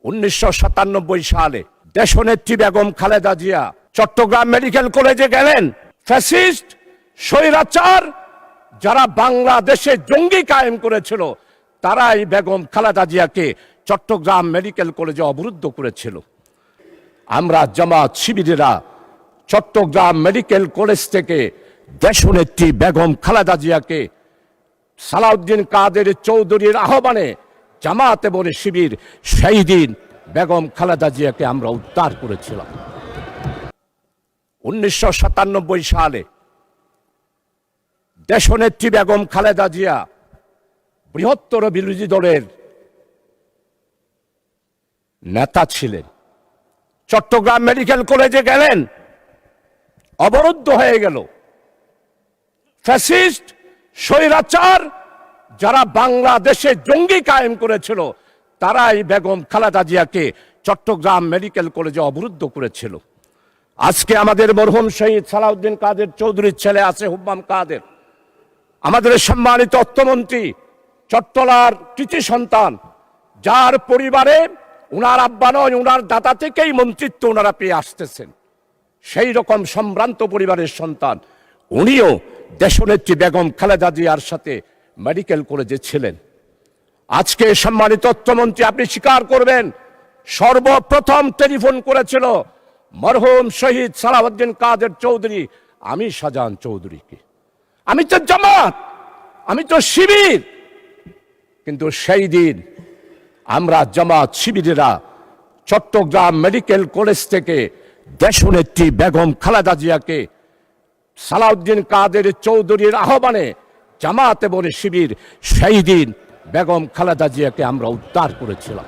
1997 সালে দেশনেত্রী বেগম খালেদা জিয়া চট্টগ্রাম মেডিকেল কলেজে গেলেন। ফ্যাসিস্ট স্বৈরাচার যারা বাংলাদেশে জঙ্গি কায়েম করেছিল তারাই বেগম খালেদা জিয়াকে চট্টগ্রাম মেডিকেল কলেজে অবরুদ্ধ করেছিল। আমরা জামাত শিবিরেরা চট্টগ্রাম মেডিকেল কলেজ থেকে দেশনেত্রী বেগম খালেদা জিয়াকে সালাউদ্দিন কাদের চৌধুরীর আহ্বানে জামাত এবং শিবির সেই দিন বেগম খালেদা জিয়াকে আমরা উদ্ধার করেছিলাম। 1997 সালে দেশনেত্রী বেগম খালেদা জিয়া বৃহত্তর বিরোধী দলের নেতা ছিলেন। চট্টগ্রাম মেডিকেল কলেজে গেলেন, অবরুদ্ধ হয়ে গেল। ফ্যাসিস্ট স্বৈরাচার যারা বাংলাদেশে জঙ্গি কায়েম করেছিল তারাই বেগম খালেদা জিয়াকে চট্টগ্রাম মেডিকেল কলেজে অবরুদ্ধ করেছিল। আজকে আমাদের মরহুম শহীদ সালাউদ্দিন কাদের চৌধুরীর ছেলে আছে হুব্বাম কাদের, আমাদের সম্মানিত অর্থমন্ত্রী, চট্টলার কৃতি সন্তান, যার পরিবারে উনার আব্বা নয় উনার দাদা থেকেই মন্ত্রিত্ব ওনারা পেয়ে আসতেছেন, সেই রকম সম্ভ্রান্ত পরিবারের সন্তান উনিও দেশনেত্রী বেগম খালেদা জিয়ার সাথে মেডিকেল কলেজে ছিলেন। আজকে সম্মানিত অর্থমন্ত্রী আপনি স্বীকার করবেন, সর্বপ্রথম টেলিফোন করেছিল মরহুম শহীদ সালাউদ্দিন কাদের চৌধুরী আমি শাহজাহান চৌধুরীকে। আমি তো জামাত, আমি তো শিবির, কিন্তু সেই দিন আমরা জামাত শিবিরেরা চট্টগ্রাম মেডিকেল কলেজ থেকে দেশনেত্রী বেগম খালেদা জিয়াকে সালাউদ্দিন কাদের চৌধুরীর আহ্বানে জামাত এবং শিবির সেই দিন বেগম খালেদা জিয়াকে আমরা উদ্ধার করেছিলাম।